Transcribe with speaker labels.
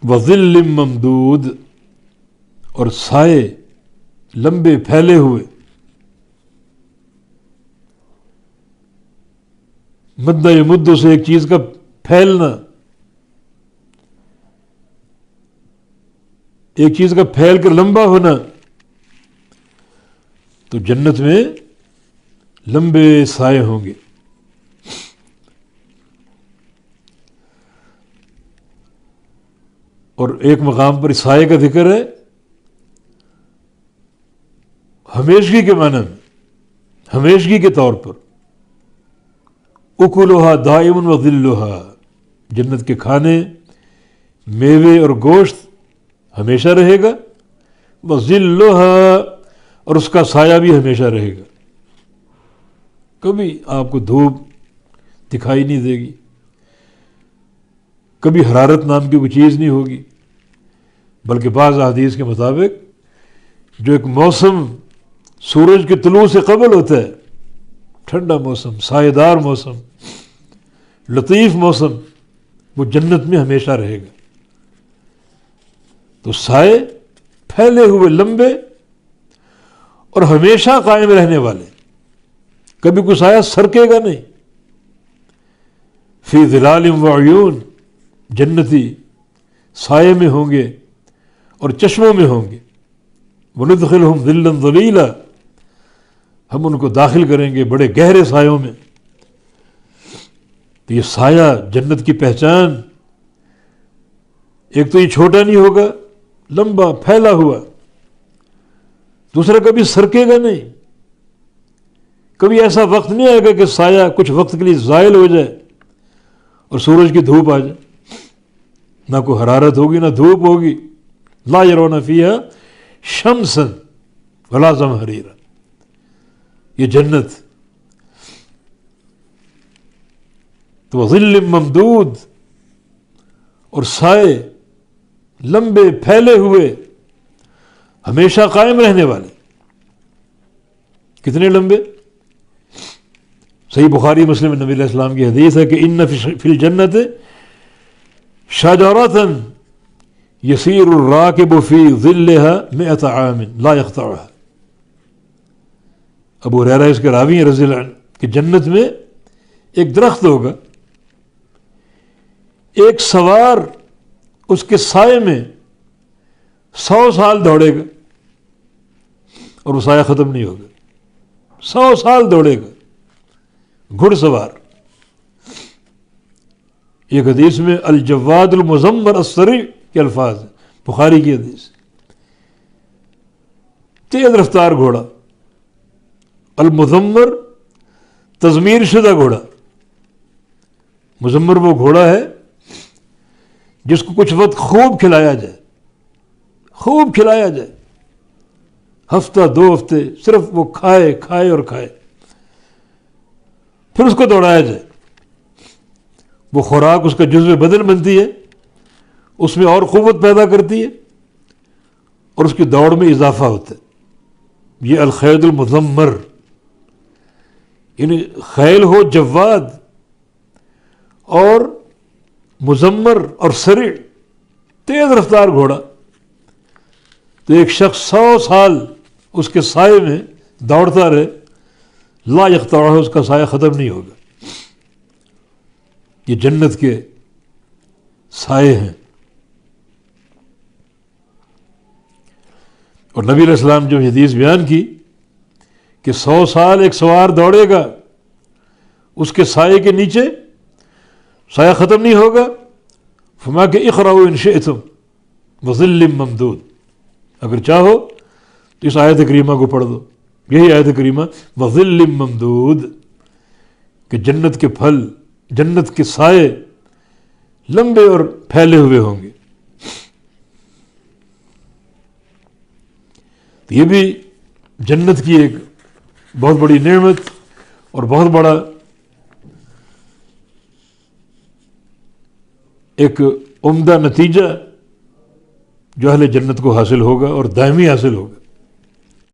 Speaker 1: وظل ممدود، اور سائے لمبے پھیلے ہوئے. مدہ یمد سے ایک چیز کا پھیلنا، ایک چیز کا پھیل کر لمبا ہونا. تو جنت میں لمبے سائے ہوں گے. اور ایک مقام پر سائے کا ذکر ہے ہمیشگی کے معنی میں، ہمیشگی کے طور پر. اکلھا دائم وظلھا، جنت کے کھانے، میوے اور گوشت ہمیشہ رہے گا. وظلھا، اور اس کا سایہ بھی ہمیشہ رہے گا. کبھی آپ کو دھوپ دکھائی نہیں دے گی، کبھی حرارت نام کی کوئی چیز نہیں ہوگی، بلکہ بعض احادیث کے مطابق جو ایک موسم سورج کے طلوع سے قبل ہوتا ہے، ٹھنڈا موسم، سایہ دار موسم، لطیف موسم، وہ جنت میں ہمیشہ رہے گا. تو سائے پھیلے ہوئے لمبے اور ہمیشہ قائم رہنے والے، کبھی کوئی سایہ سرکے گا نہیں. فی ظلال وعیون، جنتی سائے میں ہوں گے اور چشموں میں ہوں گے. وندخلہم ظلا ظلیلا، ہم ان کو داخل کریں گے بڑے گہرے سایوں میں. تو یہ سایہ جنت کی پہچان، ایک تو یہ چھوٹا نہیں ہوگا، لمبا پھیلا ہوا. دوسرا کبھی سرکے گا نہیں، کبھی ایسا وقت نہیں آئے گا کہ سایہ کچھ وقت کے لیے زائل ہو جائے اور سورج کی دھوپ آ جائے. نہ کوئی حرارت ہوگی نہ دھوپ ہوگی. لا یرون فیہا شمسا ولا زمہریرا، یہ جنت. تو وظل ممدود، اور سائے لمبے پھیلے ہوئے ہمیشہ قائم رہنے والے. کتنے لمبے؟ صحیح بخاری مسلم میں نبی علیہ السلام کی حدیث ہے کہ ان فی الجنت شجرۃ یسیر الراکب فی ظلها 100 عام لا یقطعها. ابو ہریرہ اس کے راوی ہیں رضی اللہ عنہ کہ جنت میں ایک درخت ہوگا، ایک سوار اس کے سائے میں 100 سال دوڑے گا اور وہ سایہ ختم نہیں ہوگا. 100 سال دوڑے گا گھڑ سوار. ایک حدیث میں الجواد المزمر السریع کے الفاظ ہیں، بخاری کی حدیث. تیز رفتار گھوڑا، المزمر تزمیر شدہ گھوڑا. مزمر وہ گھوڑا ہے جس کو کچھ وقت خوب کھلایا جائے، خوب کھلایا جائے، ہفتہ 2 ہفتے صرف وہ کھائے کھائے اور کھائے، پھر اس کو دوڑایا جائے. وہ خوراک اس کا جزو بدن بنتی ہے، اس میں اور قوت پیدا کرتی ہے اور اس کی دوڑ میں اضافہ ہوتا ہے. یہ الخیل المزمر، یعنی خیل ہو جواد اور مزمر اور سریع، تیز رفتار گھوڑا. تو ایک شخص 100 سال اس کے سائے میں دوڑتا رہے، لا یقطعہ، اس کا سایہ ختم نہیں ہوگا. یہ جنت کے سائے ہیں. اور نبی علیہ السلام جو حدیث بیان کی کہ 100 سال ایک سوار دوڑے گا، اس کے سائے کے نیچے سایہ ختم نہیں ہوگا. فما کہ اقرؤوا ان شئتم وظل ممدود، اگر چاہو تو اس آیت کریمہ کو پڑھ دو. یہی آیت کریمہ وظل ممدود، کہ جنت کے پھل، جنت کے سائے لمبے اور پھیلے ہوئے ہوں گے. تو یہ بھی جنت کی ایک بہت بڑی نعمت اور بہت بڑا ایک عمدہ نتیجہ جو اہل جنت کو حاصل ہوگا اور دائمی حاصل ہوگا.